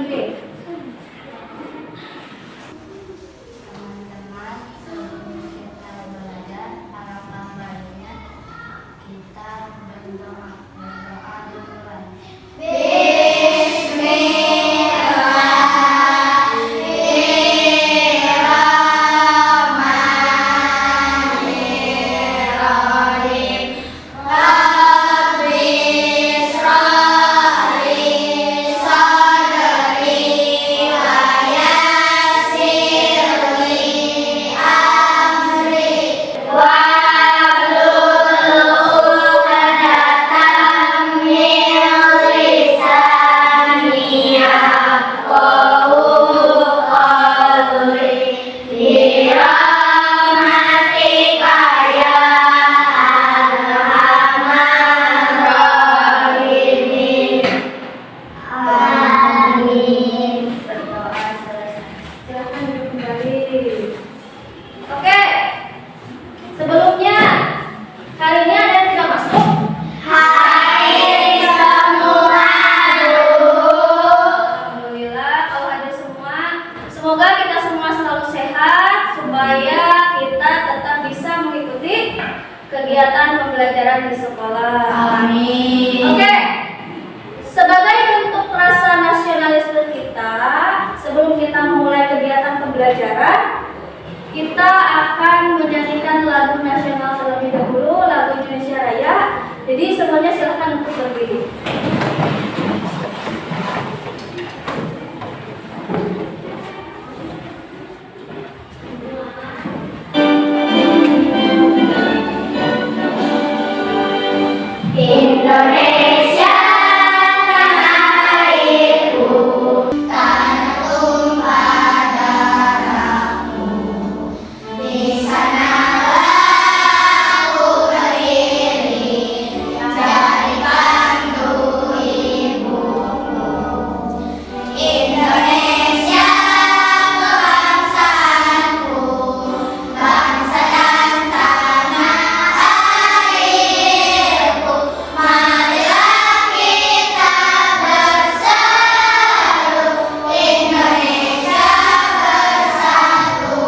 gede. Teman-teman, sebelum kita belajar, harapan baiknya kita berdoa duluan. Oke, sebelumnya hari ini ada yang tidak masuk? Hai semua Alhamdulillah kalau hadir semua. Semoga kita semua selalu sehat supaya kita tetap bisa mengikuti kegiatan pembelajaran di sekolah. Amin. Oke, sebagai bentuk rasa nasionalisme kita, sebelum kita memulai kegiatan pembelajaran, kita akan menyanyikan lagu nasional terlebih dahulu, lagu Indonesia Raya. Jadi semuanya silakan untuk berdiri. Indonesia tanah airku, tanah tumpah darahku. Di sanalah aku berdiri, jadi pandu ibuku. Indonesia kebangsaanku, bangsa dan tanah airku. Marilah kita bersatu, Indonesia bersatu.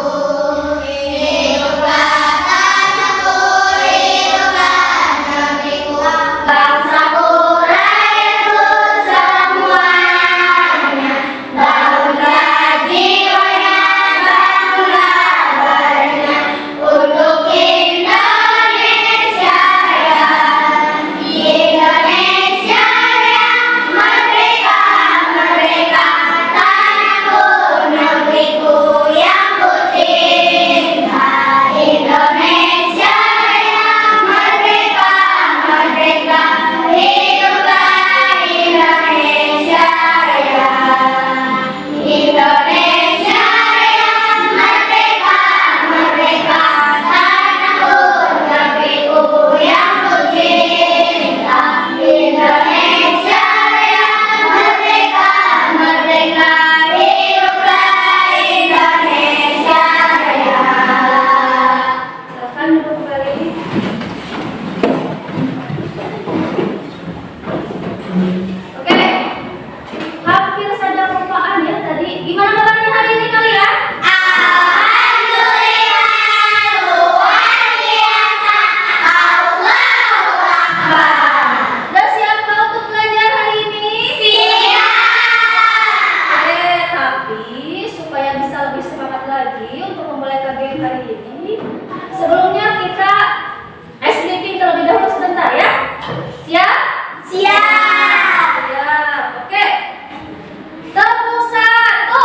Hiduplah tanahku, hiduplah negeriku, bangsaku, rakyatku semuanya. Bangunlah jiwanya, bangunlah badannya untuk Indonesia Raya. Indonesia Raya, merdeka, merdeka, tanahku, negeriku yang ku cinta. Indonesia Raya, merdeka, merdeka, hiduplah Indonesia Raya. Indonesia Raya, merdeka, merdeka, tanahku, negeriku yang ku cinta. Indonesia Raya, merdeka, merdeka, hiduplah Indonesia Raya. Silakan duduk kembali. Oke, hampir saja kelupaan ya tadi. Gimana kabarnya hari ini kalian? Alhamdulillah, luar biasa, Allahu Akbar. Sudah siap untuk belajar hari ini? Siap. Tapi supaya bisa lebih semangat lagi untuk memulai KBM hari ini, sebelumnya kita ice breaking terlebih dahulu sebentar ya. Siap? Siap. Siap. Oke. Tepuk satu.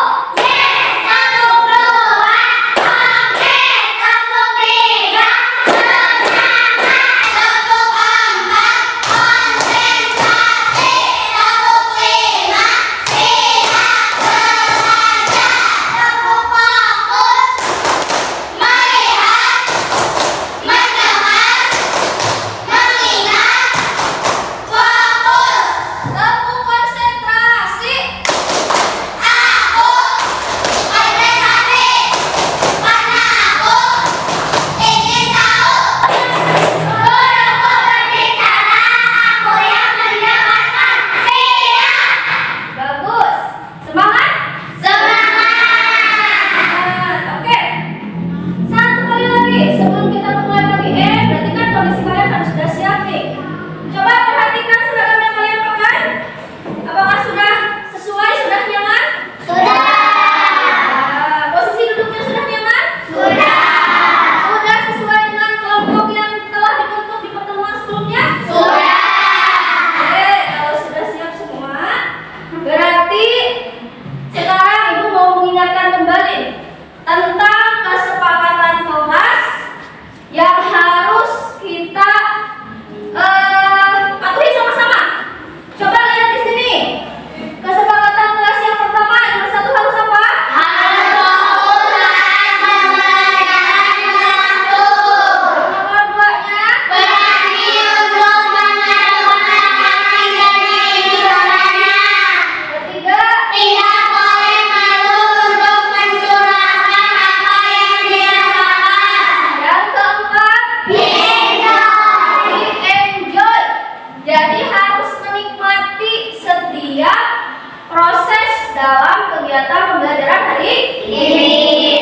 Ini.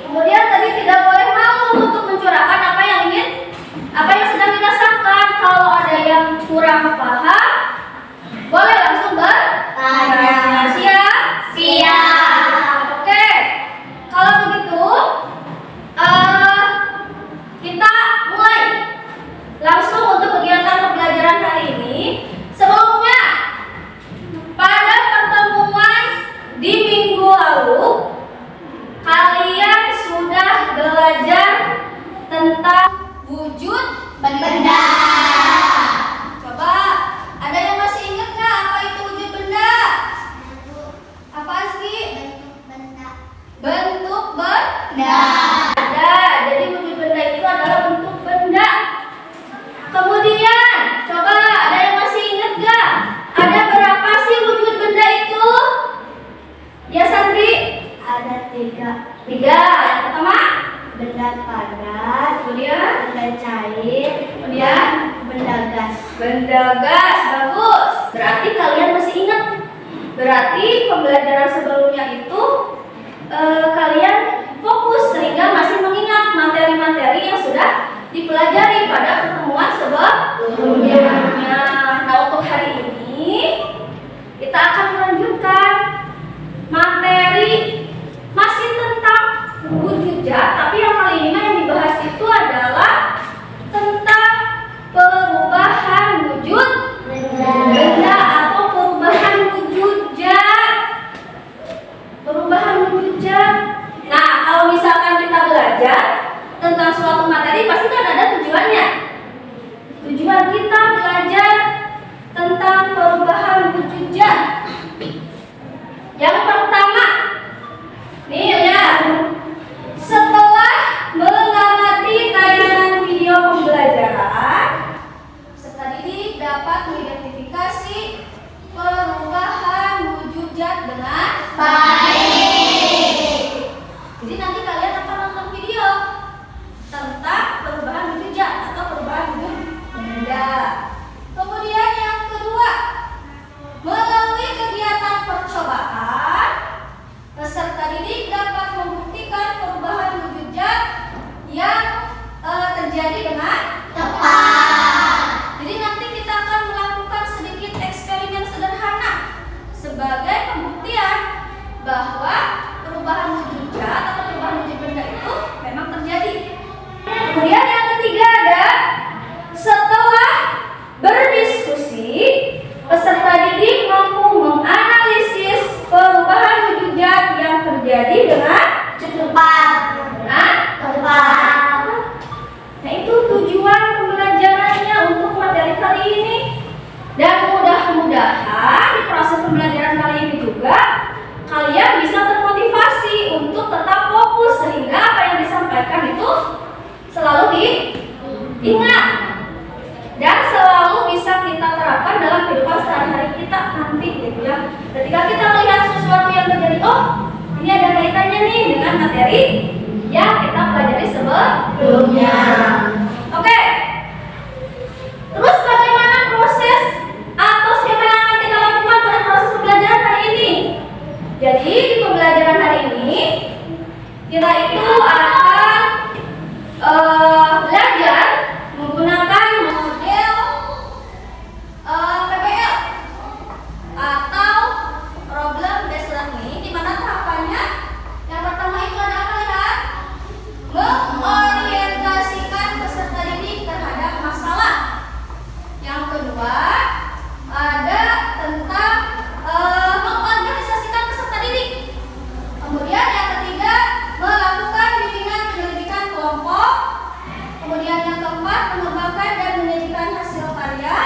Kemudian tadi tidak boleh malu untuk mencurahkan apa yang sedang dirasakan. Kalau ada yang kurang paham, boleh langsung bertanya. Siap? Siap. Oke. Kalau begitu, kita mulai langsung untuk kegiatan pembelajaran hari ini. Sebelumnya, pada pertemuan di minggu lalu, kalian sudah belajar tentang wujud Benda. Coba, ada yang masih ingat nggak apa itu wujud benda? Apa sih? Benda. Bentuk benda. Benda. Ada, jadi wujud benda itu adalah bentuk benda. Kemudian, coba ada yang masih ingat nggak? Ada berapa sih wujud benda itu? Ya Sandri? Ada 3. 3. Yang pertama, Benda padat, kemudian, benda cair, kemudian benda gas. benda gas. Bagus. Berarti kalian masih ingat. Berarti pembelajaran sebelumnya itu kalian fokus sehingga masih mengingat materi-materi yang sudah dipelajari pada pertemuan sebelumnya. Nah, untuk hari ini kita akan melanjutkan materi masih tentang wujud zat, tapi yang kali ini yang dibahas itu adalah tentang perubahan wujud benda atau perubahan wujud zat. Perubahan wujud zat. Nah, kalau misalkan kita belajar tentang suatu materi pasti kan ada tujuannya. Tujuan kita belajar tentang perubahan wujud zat. Yang pertama, nih lihat. Setelah mengamati tayangan video pembelajaran, peserta didik dapat mengidentifikasi perubahan wujud zat dengan Baik. Jadi nanti kalian akan nonton video tentang perubahan wujud zat atau perubahan wujud benda. Kemudian yang kedua, melalui kegiatan percobaan, peserta didik dapat membuktikan perubahan wujud zat yang terjadi dengan Tepat. Jadi nanti kita akan melakukan sedikit eksperimen sederhana sebagai pembuktian bahwa perubahan wujud zat atau perubahan wujud benda itu memang terjadi. Kemudian yang ketiga ada setelah berdiskusi, peserta didik mampu menganalisis perubahan wujud zat yang terjadi dengan Cepat. tepat. Nah, itu tujuan pembelajarannya untuk materi kali ini. Dan mudah-mudahan di proses pembelajaran kali ini juga kalian bisa termotivasi untuk tetap fokus sehingga apa yang disampaikan itu selalu diingat dan selalu bisa kita terapkan dalam kehidupan sehari-hari kita nanti gitu ya. Ketika kita melihat sesuatu yang terjadi, oh ini ada kaitannya nih dengan materi yang kita pelajari sebelumnya. Oke. Terus bagaimana proses atau skema yang akan kita lakukan pada proses pembelajaran hari ini? Jadi di pembelajaran hari ini kita itu akan belajar menggunakan model PBL atau problem based learning, di mana tahapannya yang pertama itu ada apa, lihat? Mengorientasikan peserta didik terhadap masalah. Yang kedua ada tentang mengorganisasikan peserta didik. Kemudian yang ketiga melakukan bimbingan penyelidikan kelompok. Kemudian yang keempat mengembangkan dan menyajikan hasil karya.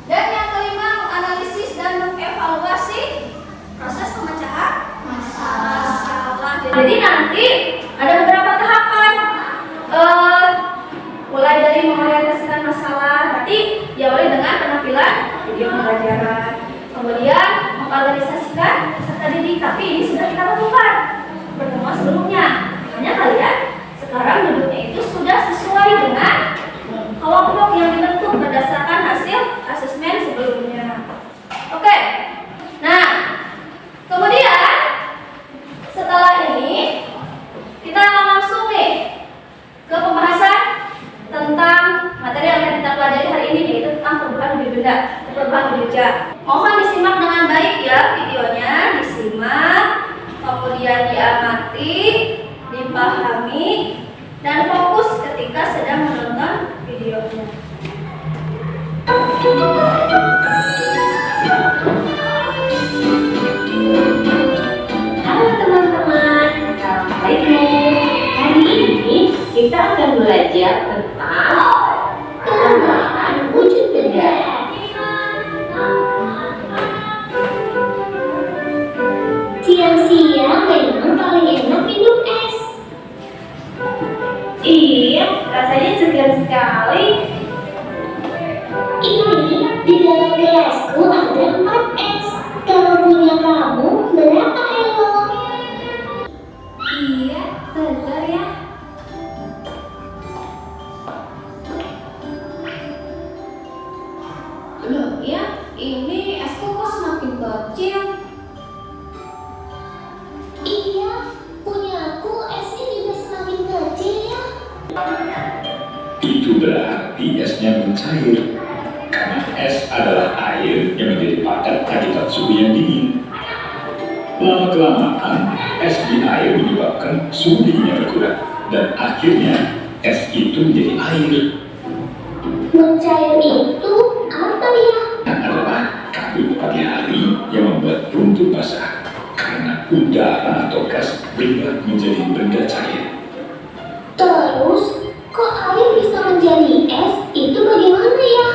Dan yang kelima menganalisis dan mengevaluasi proses pemecahan masalah. Jadi nanti ada beberapa tahapan. Mulai dari mengorientasikan masalah, nanti diawali dengan penampilan video pembelajaran. Kemudian mengorganisasikan peserta didik, tapi ini sudah kita lakukan pertemuan sebelumnya. Makanya kalian sekarang duduknya itu sudah sesuai dengan kelompok yang dibentuk berdasarkan hasil asesmen sebelumnya. Oke. Nah, kemudian setelah ini wujudnya. Mohon disimak dengan baik ya videonya, disimak, kemudian diamati, dipahami, dan fokus ketika sedang menonton videonya. Halo teman-teman, assalamualaikum. Hari ini kita akan belajar tentang pengembangan wujud benda. Siang-siang memang paling enak minum es. Iya, rasanya segar sekali. Ini di dalam gelasku ada 4 es. Kalau punya kamu berapa, Elo? Iya, segar ya. Loh ya, ini esku kok semakin kecil. Iya, punya aku esnya juga semakin kecil ya. Itu berarti esnya mencair. Karena es adalah air yang menjadi padat akibat suhu yang dingin. Lama-kelamaan, es di air menyebabkan suhu dinginnya berkurang. Dan akhirnya, es itu menjadi air. Mencair itu apa ya? Yang adalah kabut pagi hari yang membuat rumput basah. Karena udara atau gas berubah menjadi benda cair. Terus, kok air bisa menjadi es? Itu bagaimana ya?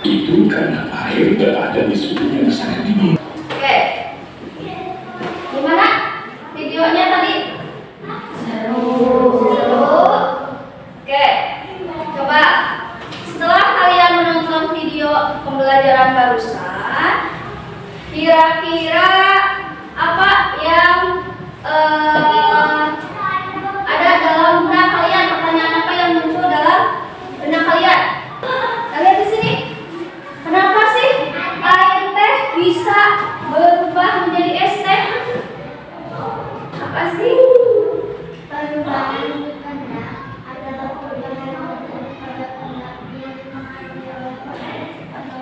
Itu karena air berada di suhu yang sangat dingin. Oke, gimana videonya tadi? Seru. Oke, coba setelah kalian menonton video pembelajaran barusan, kira-kira apa yang ada dalam benak kalian? Pertanyaan apa yang muncul dalam benak kalian? Lihat di sini. Kenapa sih air teh bisa berubah menjadi es teh? Apa sih? Perubahan benda adalah perubahan pada benda yang dipengaruhi oleh proses atau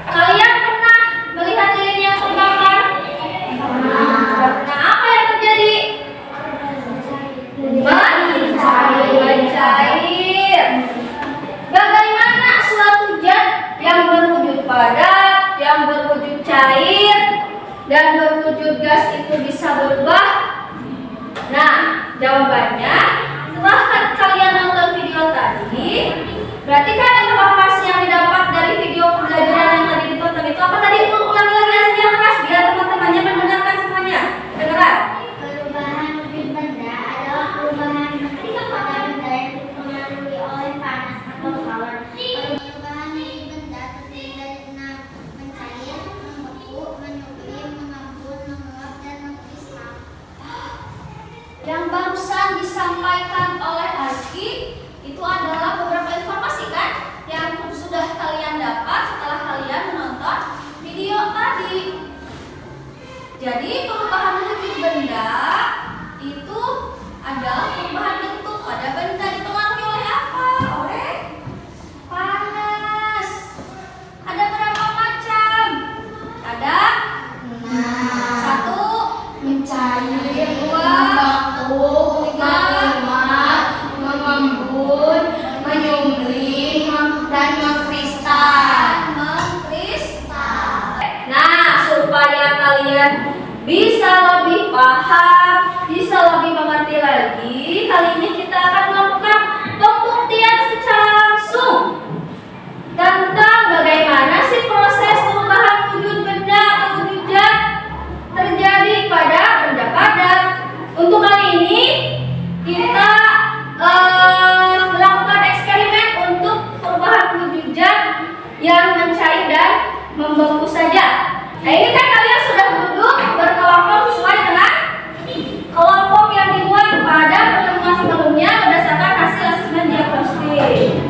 Kalian pernah melihat lilin yang terbakar? Nah, apa yang terjadi? Mencair. Bagaimana suatu zat yang berwujud padat, yang berwujud cair, dan berwujud gas itu bisa berubah? Nah, jawabannya setelah kalian nonton video tadi, berarti kan informasi yang didapat dari video pembelajaran yang tadi ditonton itu apa tadi? Ulangi lagi hasilnya keras biar teman-temannya mendengarkan semuanya. Dengar? perubahan wujud benda adalah perubahan bentuk pada benda yang dipengaruhi oleh panas atau calor. Perubahan wujud benda terdiri dari 6: mencair, membeku, menyublim, mengembun, menguap, dan mengkristal. Yang barusan disampaikan oleh Aski itu adalah beberapa informasi kan yang sudah kalian dapat setelah kalian menonton video tadi. Jadi perubahan wujud benda itu adalah perubahan bentuk pada benda dipengaruhi oleh apa? Oleh panas. Ada berapa macam? Ada 1, Mencair, dua, tiga, mengembun, menyublim, dan mengkristal. Nah, supaya kalian bisa lebih paham, bisa lebih mengerti lagi, kali ini kita akan melakukan pembuktian secara langsung tentang bagaimana sih proses perubahan wujud benda atau wujud zat terjadi pada benda padat. Untuk kali ini kita melakukan eksperimen untuk perubahan wujud zat yang mencair dan membeku saja. Nah, ini kan kalian sudah duduk berkelompok sesuai dengan kelompok yang dibuat pada pertemuan sebelumnya berdasarkan hasil asesmen diagnostik.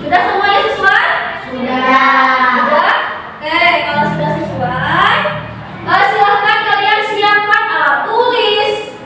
Sudah semuanya sesuai? Sudah? Oke, kalau sudah sesuai, silahkan kalian siapkan alat tulis,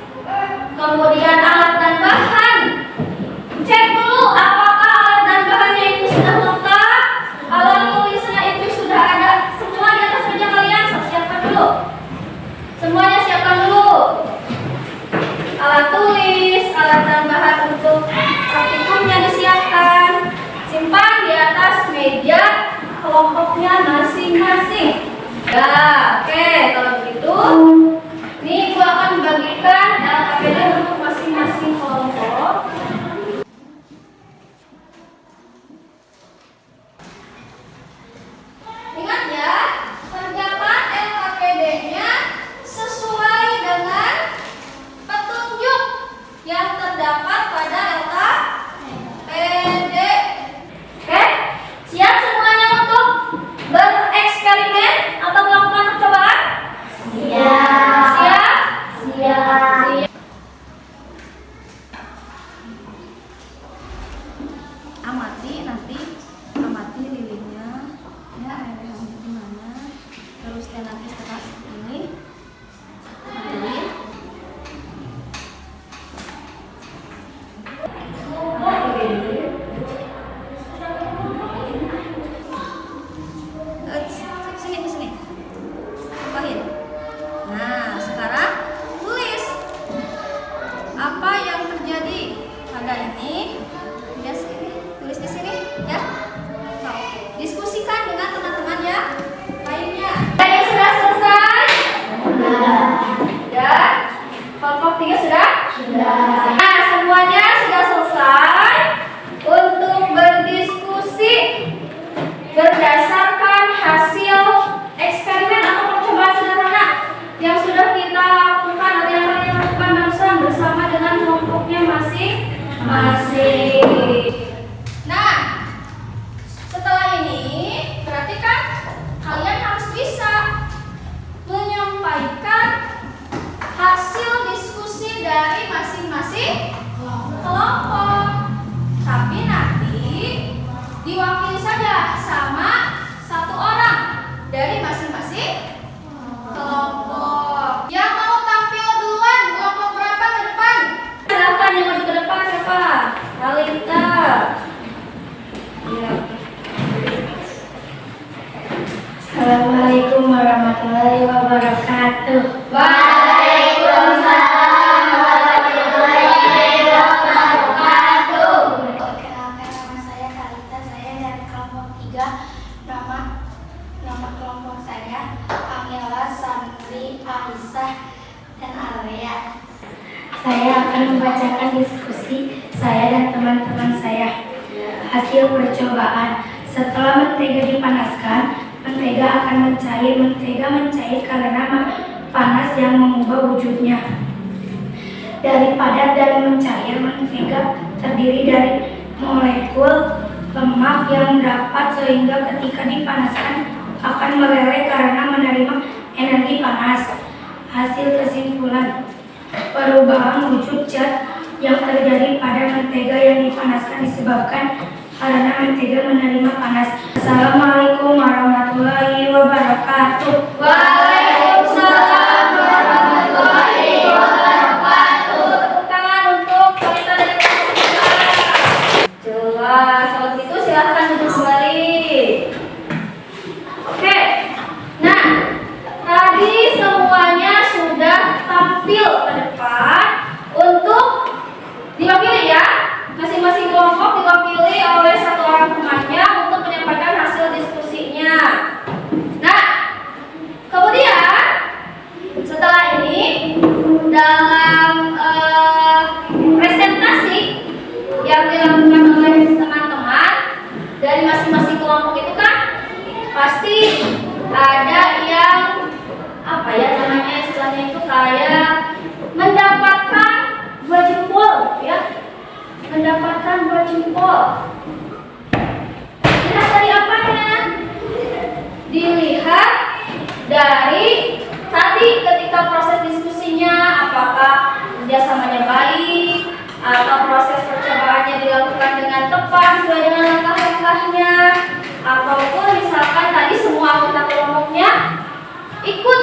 amati nanti, amati lilinnya, ya airnya gimana, terus nanti setelah ini, amati. Sini, tambahin. Nah, sekarang tulis apa yang terjadi pada ini. Ya, sini, tulis di sini, ya. Nah, diskusikan dengan teman-teman ya lainnya. Yang sudah selesai? Sudah. Kelompok 3 sudah? Sudah. Nah, semuanya sudah selesai untuk berdiskusi berdasarkan hasil eksperimen atau percobaan sederhana yang sudah kita lakukan atau yang kalian lakukan barusan bersama dengan kelompoknya masing-masing. Nah, setelah ini berarti kan kalian harus bisa menyampaikan hasil diskusi dari masing-masing kelompok. Tapi nanti diwakili saja sama satu orang dari masing-masing kelompok. Yang mau tampil duluan, kelompok berapa ke depan? Silakan yang maju ke depan siapa? Alita. Ya. Assalamualaikum warahmatullahi wabarakatuh. Waalaikumsalam warahmatullahi wabarakatuh. Perkenalkan, nama saya Kalita, saya dari kelompok 3. Nama kelompok saya Amila, Santri, Aisyah, dan Alea. Saya akan membacakan diskusi saya dan teman-teman saya. Hasil percobaan. Setelah mentega dipanaskan, mentega akan mencair. Mentega mencair karena panas yang mengubah wujudnya. Dari padat dan mencair, mentega terdiri dari molekul lemak yang dapat sehingga ketika dipanaskan akan meleleh karena menerima energi panas. Hasil kesimpulan, perubahan wujud zat yang terjadi pada mentega yang dipanaskan disebabkan karena mentega menerima panas. Assalamualaikum warahmatullahi wabarakatuh. Waalaikumsalam warahmatullahi wabarakatuh. Tepuk tangan untuk Kalita dari kelompok 3. Jelas, kalau begitu silahkan duduk kembali. Oke, nah tadi semuanya sudah tampil ke depan untuk diwakili ya. Masing-masing kelompok diwakili oleh satu orang temannya untuk menyampaikan hasil diskusinya. Nah, kemudian setelah ini dalam presentasi yang dilakukan oleh teman-teman dari masing-masing kelompok itu kan pasti ada yang apa ya namanya istilahnya itu kayak mendapatkan 2 jempol ya. Mendapatkan 2 jempol. Dilihat dari apanya? Dilihat dari tadi ketika proses diskusinya apakah kerjasamanya baik atau proses percobaannya dilakukan dengan tepat sesuai dengan langkah-langkahnya, ataupun misalkan tadi semua anggota kelompoknya ikut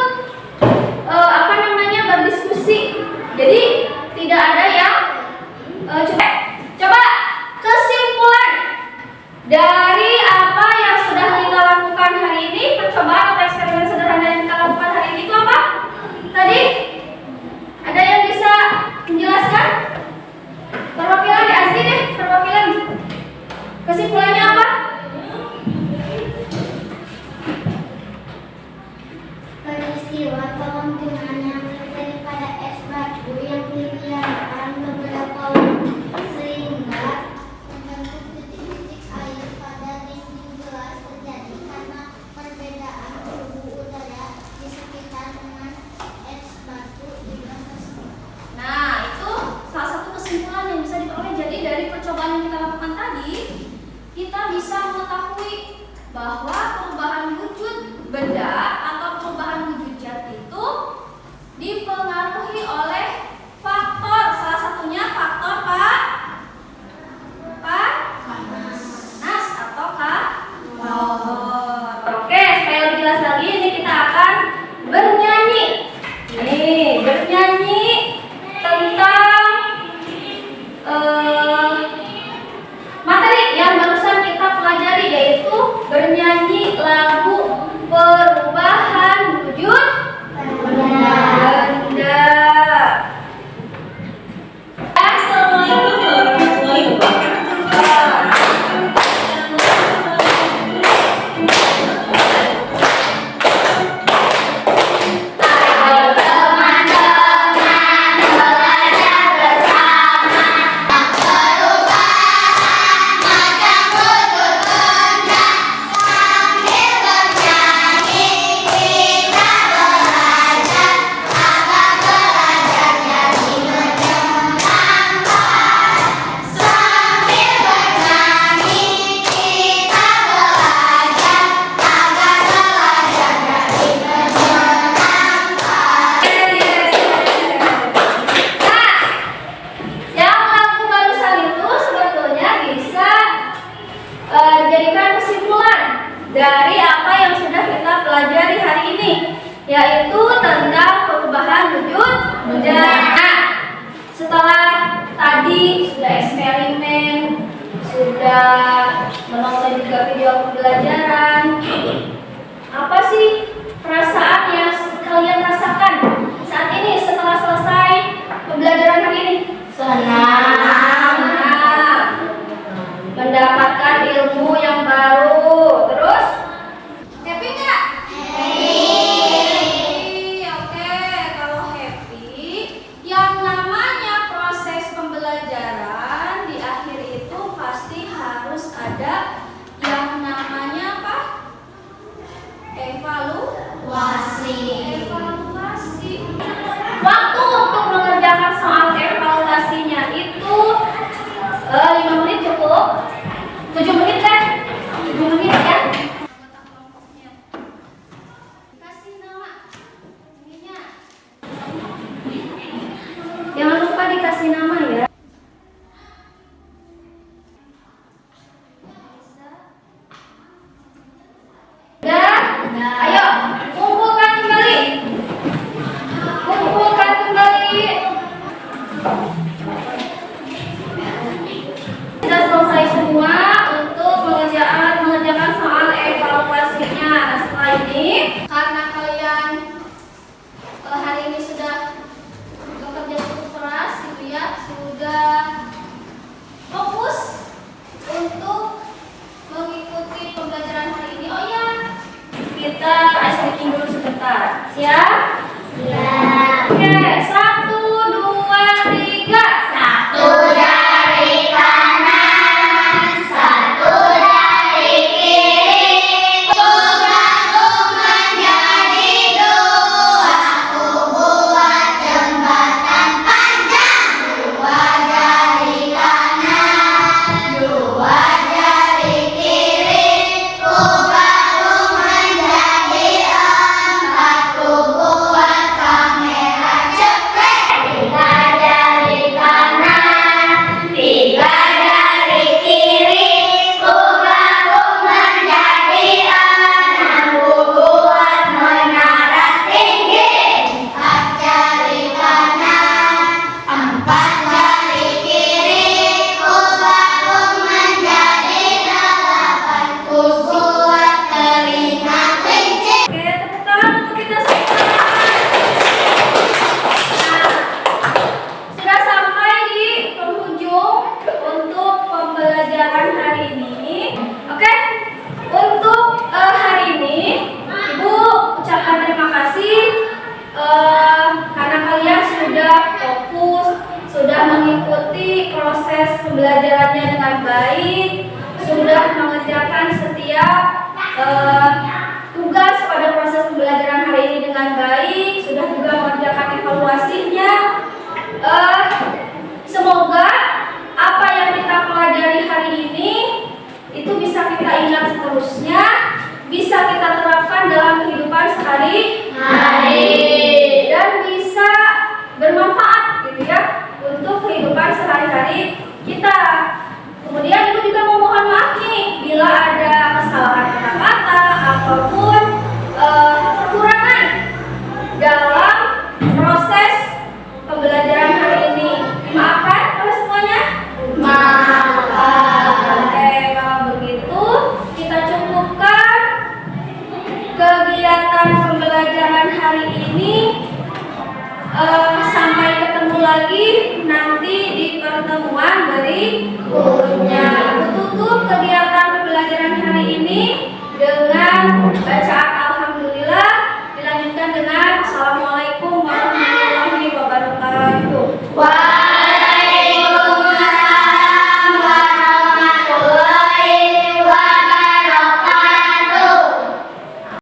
berdiskusi. Jadi tidak ada yang coba kesimpulan dari apa yang sudah kita lakukan hari ini, percobaan atau eksperimen sederhana yang kita lakukan hari ini itu apa? Tadi ada yang bisa menjelaskan? Perwakilan di asli deh, perwakilan. Kesimpulannya apa? Peristiwa kemungkinan yang terjadi pada es batu yang diliarkan beberapa waktu sehingga membentuk titik-titik air pada dinding gelas terjadi karena perbedaan suhu udara di sekitar dengan es batu di gelas tersebut. Nah, itu salah satu kesimpulan yang bisa diperoleh. Jadi dari percobaan yang kita lakukan tadi, kita bisa mengetahui bahwa perubahan wujud benda atau perubahan wujud zat itu dipengaruhi oleh faktor, salah satunya faktor panas. bernyanyi tentang materi yang barusan kita pelajari, yaitu bernyanyi lagu perubahan wujud benda. Assalamualaikum warahmatullahi wabarakatuh. Ayo teman-teman belajar bersama perubahan macam wujud benda. Sambil bernyanyi kita belajar agar belajar jadi menyenangkan. Sambil bernyanyi kita belajar agar belajar jadi menyenangkan. Nah, yang lagu barusan itu sebetulnya bisa dijadikan kesimpulan dari apa yang sudah kita pelajari hari ini, yaitu tentang perubahan wujud benda. Nah, setelah tadi sudah eksperimen, sudah menonton juga video pembelajaran, apa sih perasaan yang kalian rasakan saat ini setelah selesai pembelajaran hari ini? Senang. Nah, mendapatkan ilmu yang baru. Terus happy nggak? Happy. Oke, kalau happy, yang namanya proses pembelajaran di akhir itu pasti harus ada yang namanya apa? Wasi. Evaluasi. Waktu untuk mengerjakan soal evaluasinya itu 5 menit cukup? 7 menit kan? 7 menit kan? Anggota kelompoknya. Kasih nama ininya. Jangan lupa dikasih nama ya. Udah? Ayo, kumpulkan kembali. Kumpulkan kembali. Sudah selesai semua untuk mengerjakan soal evaluasinya. Nah, setelah ini, karena kalian hari ini sudah bekerja cukup keras gitu ya, sudah fokus untuk mengikuti pembelajaran hari ini. Oh ya, kita ice breaking dulu sebentar. Siap? Siap. Oke, 1, 2, 3. Satu dari kanan, satu dari kiri. Kubangun menjadi dua, ku buat jembatan panjang. Dua dari kanan, dua dari kiri. Kubangun menjadi empat, ku buat kamera cepet. Tiga dari kanan, tiga dari kiri. Kubangun menjadi enam, ku buat menara tinggi. Empat dari kanan, empat dari kiri. Kubangun menjadi delapan, ku buat telinga kelinci. Oke, tepuk tangan untuk kita semua. Nah, sudah sampai di penghujung untuk pembelajaran hari ini. Oke, untuk hari ini Ibu ucapkan terima kasih karena kalian sudah fokus, sudah mengikuti proses pembelajarannya dengan baik, sudah mengerjakan setiap tugas pada proses pembelajaran hari ini dengan baik, sudah juga mengerjakan evaluasinya. Semoga apa yang kita pelajari hari ini itu bisa kita ingat seterusnya, bisa kita terapkan dalam kehidupan sehari-hari, dan bisa bermanfaat gitu ya untuk kehidupan sehari-hari kita. Kemudian Ibu juga mau mohon maaf nih bila ada kesalahan kata-kata ataupun kekurangan dalam proses lagi nanti di pertemuan berikutnya. Ibu tutup kegiatan pembelajaran hari ini dengan bacaan alhamdulillah, dilanjutkan dengan assalamualaikum